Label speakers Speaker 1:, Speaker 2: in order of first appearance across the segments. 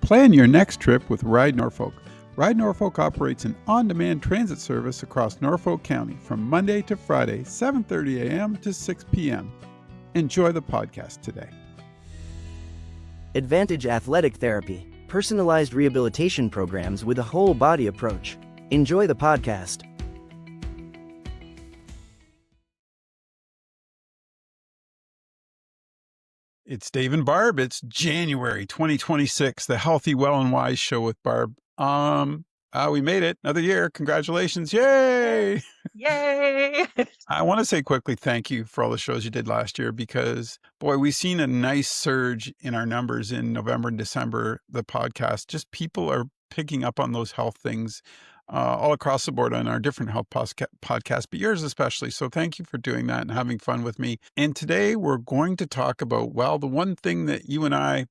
Speaker 1: Plan your next trip with Ride Norfolk. Ride Norfolk operates an on-demand transit service across Norfolk County from Monday to Friday, 7:30 a.m. to 6 p.m. Enjoy the podcast today.
Speaker 2: Advantage Athletic Therapy, personalized rehabilitation programs with a whole body approach. Enjoy the podcast.
Speaker 1: It's Dave and Barb. It's January 2026, the Healthy, Well, and Wise show with Barb. We made it. Another year. Congratulations. Yay!
Speaker 3: Yay!
Speaker 1: I want to say quickly thank you for all the shows you did last year because, boy, we've seen a nice surge in our numbers in November and December, the podcast. Just people are picking up on those health things all across the board on our different health podcasts, but yours especially. So thank you for doing that and having fun with me. And today we're going to talk about, well, the one thing that you and I,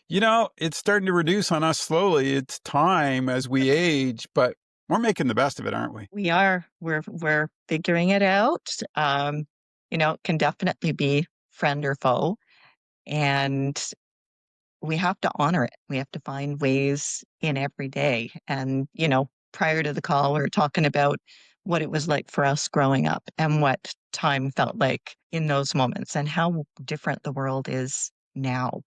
Speaker 1: it's starting to reduce on us slowly. It's time as we age, but we're making the best of it, aren't we?
Speaker 3: We are. We're figuring it out. It can definitely be friend or foe, and we have to honor it. We have to find ways in every day. And, prior to the call, we were talking about what it was like for us growing up and what time felt like in those moments and how different the world is now.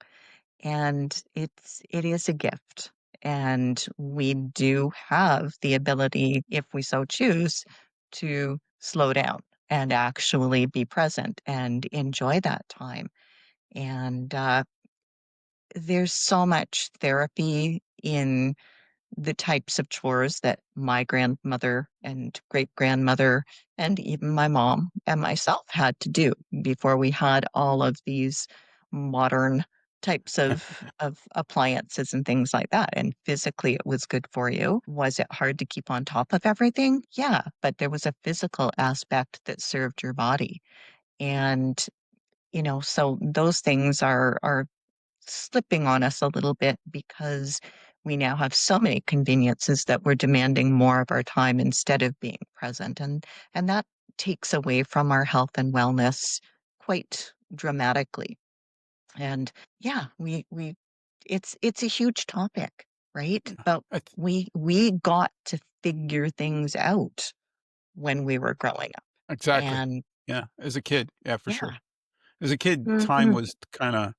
Speaker 3: And it is a gift. And we do have the ability, if we so choose, to slow down and actually be present and enjoy that time. And there's so much therapy in the types of chores that my grandmother and great grandmother and even my mom and myself had to do before we had all of these modern types of appliances and things like that. And physically it was good for you. Was it hard to keep on top of everything? Yeah, but there was a physical aspect that served your body. And so those things are slipping on us a little bit because we now have so many conveniences that we're demanding more of our time instead of being present. And that takes away from our health and wellness quite dramatically. And yeah, it's a huge topic, right? But we got to figure things out when we were growing up.
Speaker 1: Exactly.
Speaker 3: And
Speaker 1: yeah, as a kid. Yeah, for
Speaker 3: yeah.
Speaker 1: sure. As a kid, time was kind of,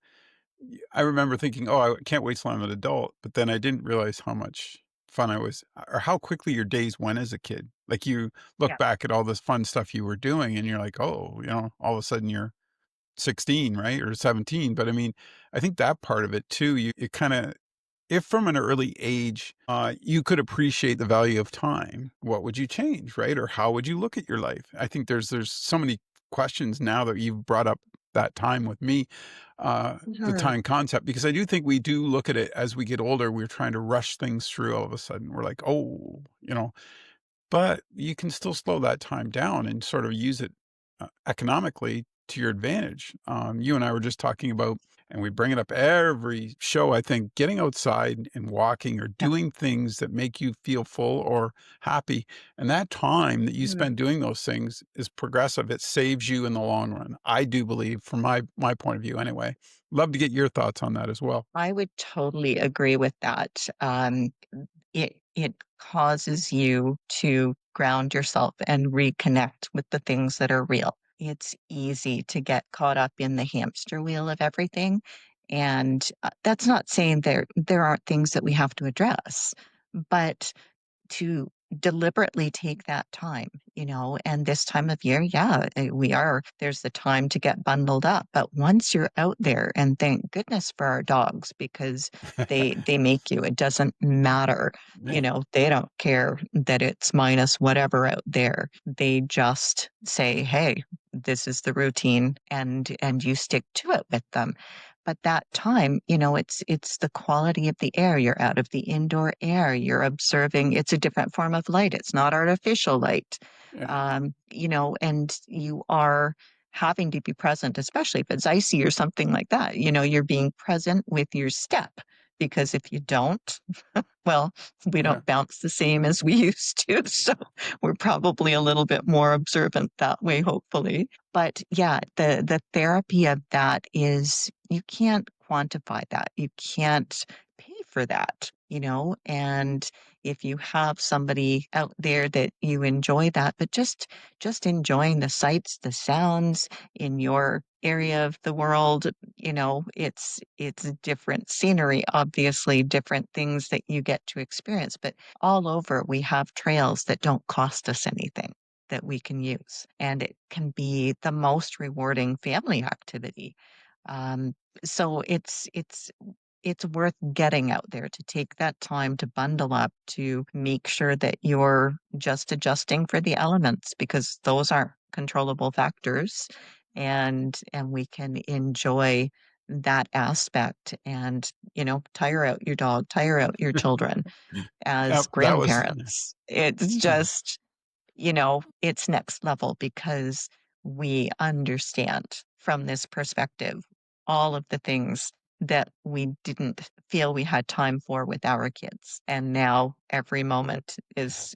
Speaker 1: I remember thinking, oh, I can't wait till I'm an adult. But then I didn't realize how much fun I was or how quickly your days went as a kid. Like you look
Speaker 3: Yeah.
Speaker 1: back at all this fun stuff you were doing and you're like, oh, all of a sudden you're 16, right? Or 17. But I mean, I think that part of it too, it kind of, if from an early age, you could appreciate the value of time, what would you change, right? Or how would you look at your life? I think there's so many questions now that you've brought up that time with me, the time concept, because I do think we do look at it as we get older, we're trying to rush things through all of a sudden. We're like, oh, but you can still slow that time down and sort of use it economically to your advantage. You and I were just talking about, and we bring it up every show, I think, getting outside and walking or doing things that make you feel full or happy. And that time that you spend doing those things is progressive. It saves you in the long run. I do believe, from my point of view anyway. Love to get your thoughts on that as well.
Speaker 3: I would totally agree with that. It causes you to ground yourself and reconnect with the things that are real. It's easy to get caught up in the hamster wheel of everything. And that's not saying there aren't things that we have to address, but to deliberately take that time, and this time of year, there's the time to get bundled up. But once you're out there, and thank goodness for our dogs, because they make you, it doesn't matter. They don't care that it's minus whatever out there. They just say, hey, this is the routine, and you stick to it with them. But that time, it's the quality of the air. You're out of the indoor air. You're observing. It's a different form of light. It's not artificial light.
Speaker 1: Yeah.
Speaker 3: And you are having to be present, especially if it's icy or something like that. You're being present with your step, because if you don't, well, we don't bounce the same as we used to. So we're probably a little bit more observant that way, hopefully. But yeah, the therapy of that is, you can't quantify that. You can't pay for for that, and if you have somebody out there that you enjoy that, but just enjoying the sights, the sounds in your area of the world, it's different scenery, obviously, different things that you get to experience, but all over we have trails that don't cost us anything that we can use, and it can be the most rewarding family activity. Um, so it's worth getting out there to take that time to bundle up, to make sure that you're just adjusting for the elements because those aren't controllable factors, and we can enjoy that aspect and tire out your dog, tire out your children as
Speaker 1: Yep, that was
Speaker 3: grandparents. It's
Speaker 1: yeah,
Speaker 3: just it's next level because we understand from this perspective all of the things that we didn't feel we had time for with our kids. And now every moment is,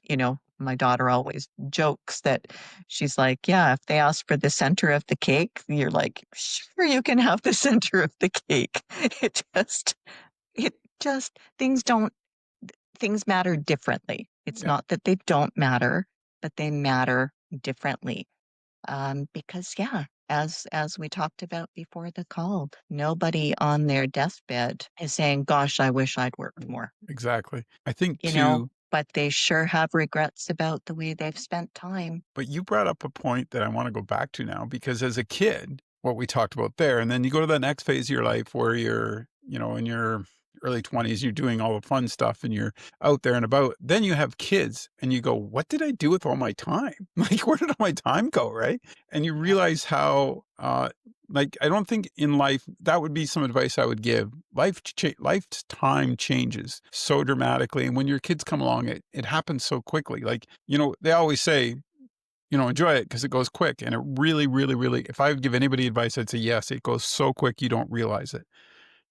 Speaker 3: my daughter always jokes that she's like, yeah, if they ask for the center of the cake, you're like, sure, you can have the center of the cake. It just, things matter differently. It's
Speaker 1: yeah.
Speaker 3: not that they don't matter, but they matter differently. Because yeah, as we talked about before the call, nobody on their deathbed is saying, "Gosh, I wish I'd worked more,"
Speaker 1: Exactly. I think too,
Speaker 3: but they sure have regrets about the way they've spent time.
Speaker 1: but you brought up a point that I wanna go back to now because as a kid, what we talked about there, and then you go to the next phase of your life where you're, in your early 20s, you're doing all the fun stuff and you're out there and about. Then you have kids and you go, "What did I do with all my time? Like, where did all my time go?" Right? And you
Speaker 3: Yeah,
Speaker 1: realize how, like, I don't think in life that would be some advice I would give. Life's time changes so dramatically, and when your kids come along, it happens so quickly. Like, they always say, enjoy it because it goes quick. And it really, really, really, if I would give anybody advice, I'd say, yes, it goes so quick you don't realize it.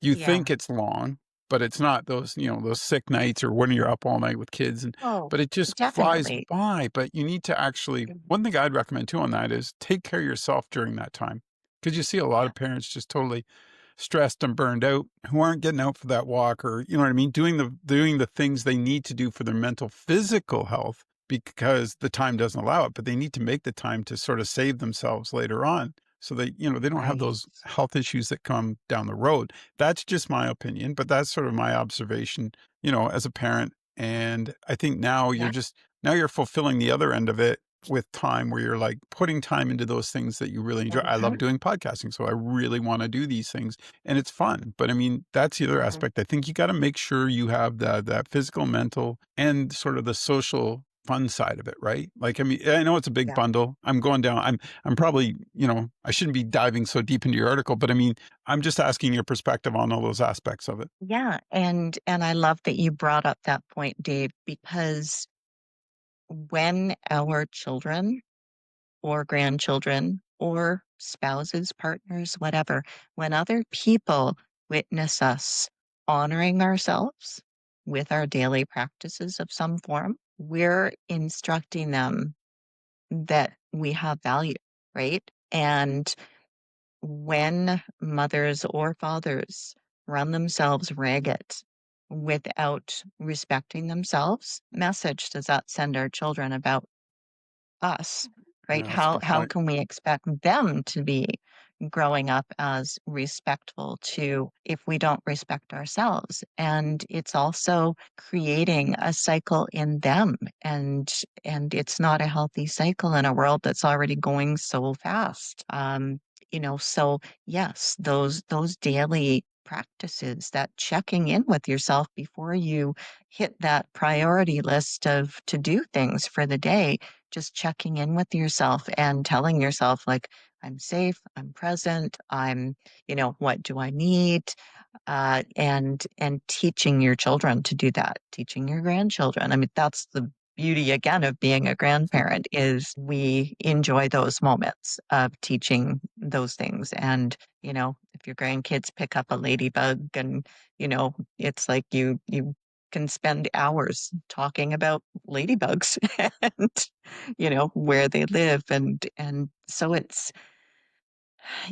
Speaker 1: You
Speaker 3: yeah.
Speaker 1: think it's long, but it's not those sick nights or when you're up all night with kids.
Speaker 3: Oh,
Speaker 1: But it just flies
Speaker 3: definitely.
Speaker 1: by. But you need to actually, one thing I'd recommend too on that is take care of yourself during that time. Because you see a lot
Speaker 3: Yeah,
Speaker 1: of parents just totally stressed and burned out who aren't getting out for that walk or you know what I mean, doing the things they need to do for their mental physical health because the time doesn't allow it, but they need to make the time to sort of save themselves later on so that they don't have
Speaker 3: right.
Speaker 1: those health issues that come down the road. That's just my opinion, but that's sort of my observation, as a parent. And I think
Speaker 3: Yeah.
Speaker 1: now you're fulfilling the other end of it with time where you're like putting time into those things that you really enjoy. I love
Speaker 3: Mhm,
Speaker 1: doing podcasting, so I really want to do these things and it's fun. But I mean, that's the other
Speaker 3: mhm.
Speaker 1: aspect. I think you got to make sure you have that physical, mental, and sort of the social fun side of it, right? Like, I mean, I know it's a big
Speaker 3: Yeah.
Speaker 1: bundle. I'm going down. I'm probably, I shouldn't be diving so deep into your article, but I mean, I'm just asking your perspective on all those aspects of it.
Speaker 3: Yeah, and I love that you brought up that point, Dave, because when our children or grandchildren or spouses, partners, whatever, when other people witness us honoring ourselves with our daily practices of some form, we're instructing them that we have value, right? And when mothers or fathers run themselves ragged without respecting themselves, message does that send our children about us, right?
Speaker 1: Yeah, that's a good
Speaker 3: How
Speaker 1: point.
Speaker 3: can we expect them to be growing up as respectful to if we don't respect ourselves? And it's also creating a cycle in them, and it's not a healthy cycle in a world that's already going so fast. So yes, those daily practices, that checking in with yourself before you hit that priority list of to do things for the day, just checking in with yourself and telling yourself like, I'm safe, I'm present, what do I need, and teaching your children to do that, teaching your grandchildren. I mean, that's the beauty again of being a grandparent is we enjoy those moments of teaching those things. And if your grandkids pick up a ladybug, and it's like you can spend hours talking about ladybugs and where they live, and so it's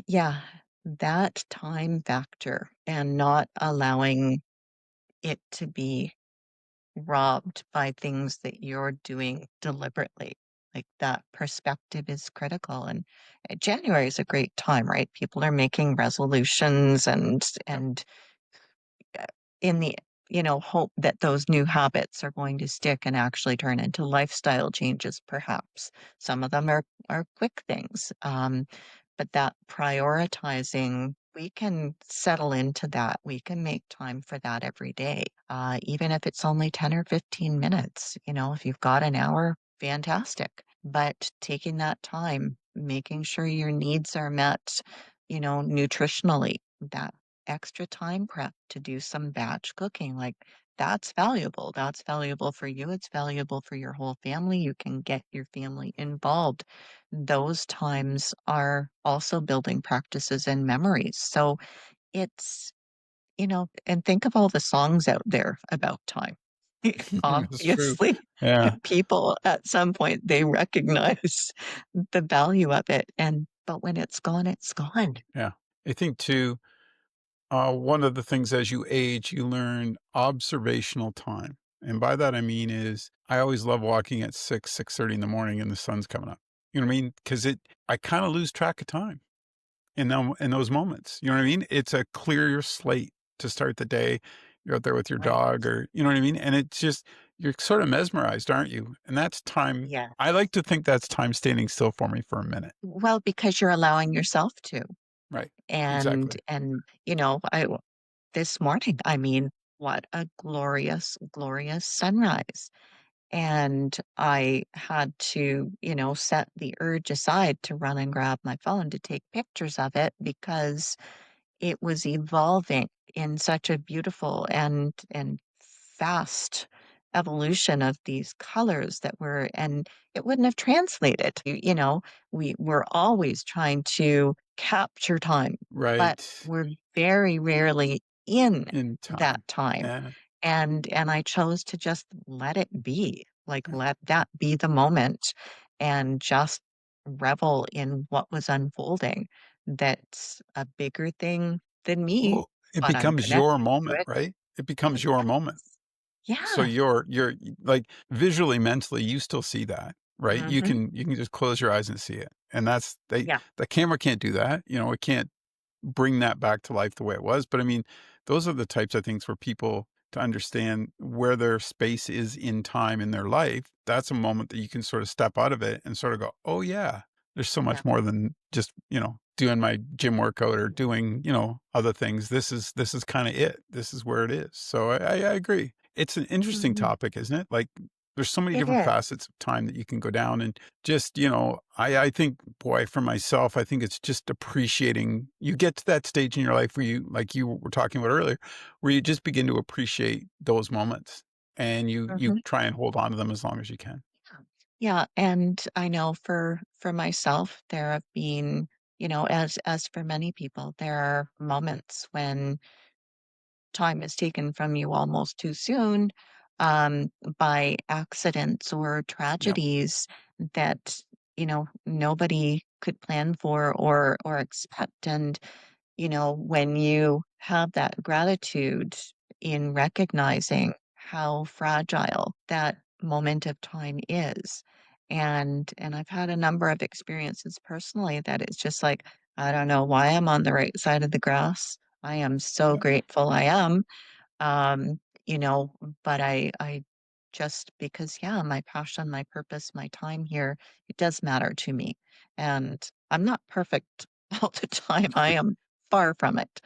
Speaker 3: yeah, that time factor and not allowing it to be robbed by things that you're doing deliberately. Like that perspective is critical. And January is a great time, right? People are making resolutions
Speaker 1: Yep.
Speaker 3: and uh, in the hope that those new habits are going to stick and actually turn into lifestyle changes perhaps. Some of them are quick things, but that prioritizing, we can settle into that. We can make time for that every day, even if it's only 10 or 15 minutes. If you've got an hour, fantastic. But taking that time, making sure your needs are met, nutritionally, that extra time prep to do some batch cooking, like that's valuable. That's valuable for you. It's valuable for your whole family. You can get your family involved. Those times are also building practices and memories. So it's, and think of all the songs out there about time.
Speaker 1: That's true.
Speaker 3: Obviously,
Speaker 1: Yeah.
Speaker 3: people at some point they recognize the value of it. But when it's gone, it's gone.
Speaker 1: Yeah. I think too, one of the things as you age, you learn observational time. And by that I mean is I always love walking at 6:30 in the morning and the sun's coming up. You know what I mean? Because I kind of lose track of time in those moments. You know what I mean? It's a clear slate to start the day. You're out there with your
Speaker 3: Right.
Speaker 1: dog or you know what I mean? And it's just you're sort of mesmerized, aren't you? And that's time.
Speaker 3: Yeah.
Speaker 1: I like to think that's time standing still for me for a minute.
Speaker 3: Well, because you're allowing yourself to.
Speaker 1: Right.
Speaker 3: And
Speaker 1: Exactly.
Speaker 3: and this morning, I mean, what a glorious, glorious sunrise. And I had to, set the urge aside to run and grab my phone to take pictures of it because it was evolving in such a beautiful and fast evolution of these colors that were, and it wouldn't have translated. We were always trying to capture time, but
Speaker 1: Right.
Speaker 3: we're very rarely in
Speaker 1: In
Speaker 3: that
Speaker 1: time.
Speaker 3: time.
Speaker 1: Yeah.
Speaker 3: And I chose to just let it be, like,
Speaker 1: Yeah.
Speaker 3: let that be the moment and just revel in what was unfolding. That's a bigger thing than me,
Speaker 1: Well, it
Speaker 3: but I'm
Speaker 1: becomes your
Speaker 3: connected to
Speaker 1: moment,
Speaker 3: it.
Speaker 1: right? It becomes your moment.
Speaker 3: Yes.
Speaker 1: So
Speaker 3: Yeah.
Speaker 1: you're like visually, mentally, you still see that, right?
Speaker 3: Mhm.
Speaker 1: You can just close your eyes and see it. And that's
Speaker 3: Yeah.
Speaker 1: the camera can't do that. You know, it can't bring that back to life the way it was. But I mean, those are the types of things where people to understand where their space is in time in their life, that's a moment that you can sort of step out of it and sort of go, oh yeah, there's so
Speaker 3: Yeah.
Speaker 1: much more than just, doing my gym workout or doing, other things. This is kind of it. This is where it is. So I agree. It's an interesting
Speaker 3: Mhm.
Speaker 1: topic, isn't it? Like there's so many
Speaker 3: It
Speaker 1: different
Speaker 3: is.
Speaker 1: facets of time that you can go down and just, I think, boy, for myself, I think it's just appreciating you get to that stage in your life where you like you were talking about earlier, where you just begin to appreciate those moments and you
Speaker 3: Mhm.
Speaker 1: try and hold on to them as long as you can.
Speaker 3: Yeah. Yeah, and I know for myself, there have been, as for many people, there are moments when time is taken from you almost too soon, by accidents or
Speaker 1: Yep.
Speaker 3: tragedies that, nobody could plan for or expect. And when you have that gratitude in recognizing how fragile that moment of time is. And I've had a number of experiences personally that it's just like, I don't know why I'm on the right side of the grass. I am so
Speaker 1: Yeah.
Speaker 3: grateful I am. Um, you know, but I just because, yeah, my passion, my purpose, my time here, it does matter to me. And I'm not perfect all the time. I am far from it,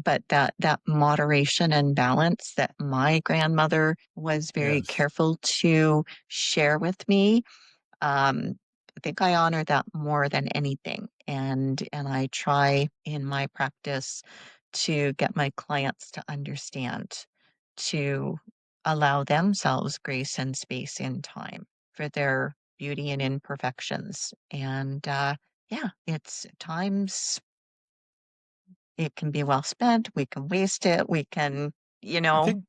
Speaker 3: but that moderation and balance that my grandmother was very
Speaker 1: Yes.
Speaker 3: careful to share with me, I think I honor that more than anything, and I try in my practice to get my clients to understand, to allow themselves grace and space in time for their beauty and imperfections. And yeah, it's times it can be well spent. We can waste it. We can, you
Speaker 1: I think
Speaker 3: know,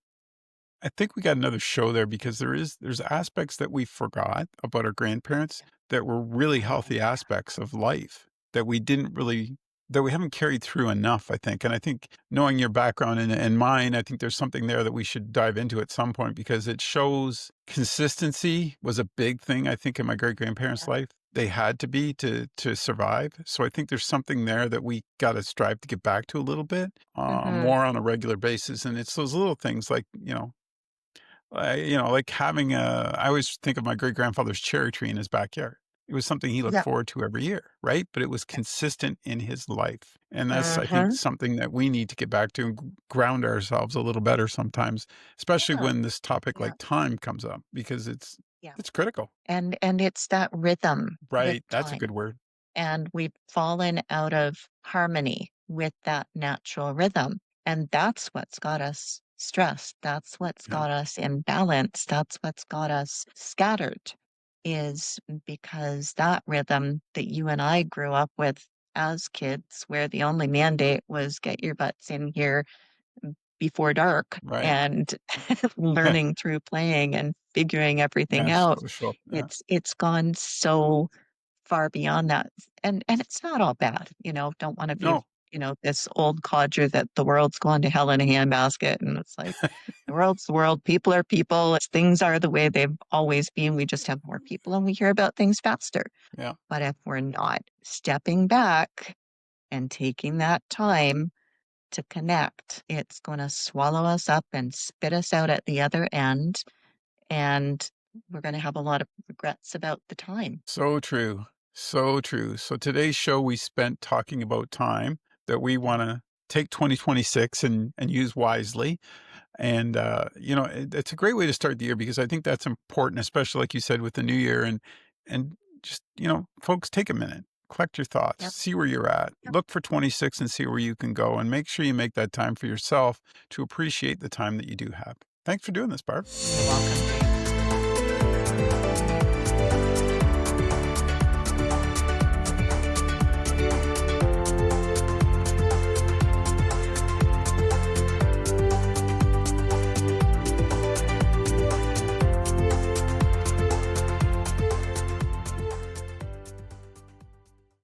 Speaker 1: I think we got another show there because there's aspects that we forgot about our grandparents that were really
Speaker 3: oh,
Speaker 1: healthy aspects of life that we didn't really that we haven't carried through enough, I think. And I think knowing your background and mine, I think there's something there that we should dive into at some point because it shows consistency was a big thing, I think, in my great grandparents'
Speaker 3: Yeah.
Speaker 1: life. They had to be to survive. So I think there's something there that we got to strive to get back to a little bit,
Speaker 3: Mhm.
Speaker 1: more on a regular basis. And it's those little things like, like having I always think of my great grandfather's cherry tree in his backyard. It was something he looked
Speaker 3: Yeah.
Speaker 1: forward to every year, right? But it was
Speaker 3: Yeah.
Speaker 1: consistent in his life. And that's, I think,
Speaker 3: Mhm.
Speaker 1: something that we need to get back to and ground ourselves a little better sometimes, especially
Speaker 3: Yeah.
Speaker 1: when this topic
Speaker 3: Yeah.
Speaker 1: like time comes up, because
Speaker 3: Yeah.
Speaker 1: it's critical.
Speaker 3: And it's that rhythm with
Speaker 1: Right. That's a
Speaker 3: time.
Speaker 1: good word.
Speaker 3: And we've fallen out of harmony with that natural rhythm. And that's what's got us stressed. That's what's
Speaker 1: Yeah.
Speaker 3: got us imbalanced. That's what's got us scattered, is because that rhythm that you and I grew up with as kids, where the only mandate was get your butts in here before dark
Speaker 1: Right.
Speaker 3: and learning through playing and figuring everything
Speaker 1: Yes.
Speaker 3: out.
Speaker 1: To show up. Yeah.
Speaker 3: It's gone so far beyond that, and it's not all bad, don't wanna be,
Speaker 1: No.
Speaker 3: this old codger that the world's gone to hell in a handbasket, and it's like, the world's the world, people are people, things are the way they've always been, we just have more people and we hear about things faster.
Speaker 1: Yeah.
Speaker 3: But if we're not stepping back and taking that time to connect, it's gonna swallow us up and spit us out at the other end, and we're gonna have a lot of regrets about the time.
Speaker 1: So true. So true. So today's show, we spent talking about time that we
Speaker 3: Yeah.
Speaker 1: want to take 2026 and use wisely. And, it's a great way to start the year because I think that's important, especially like you said with the new year and just, folks, take a minute, collect your thoughts,
Speaker 3: Yep.
Speaker 1: see where you're at,
Speaker 3: Yep.
Speaker 1: look for 26 and see where you can go and make sure you make that time for yourself to appreciate the time that you do have. Thanks for doing this, Barb.
Speaker 3: You're welcome, James.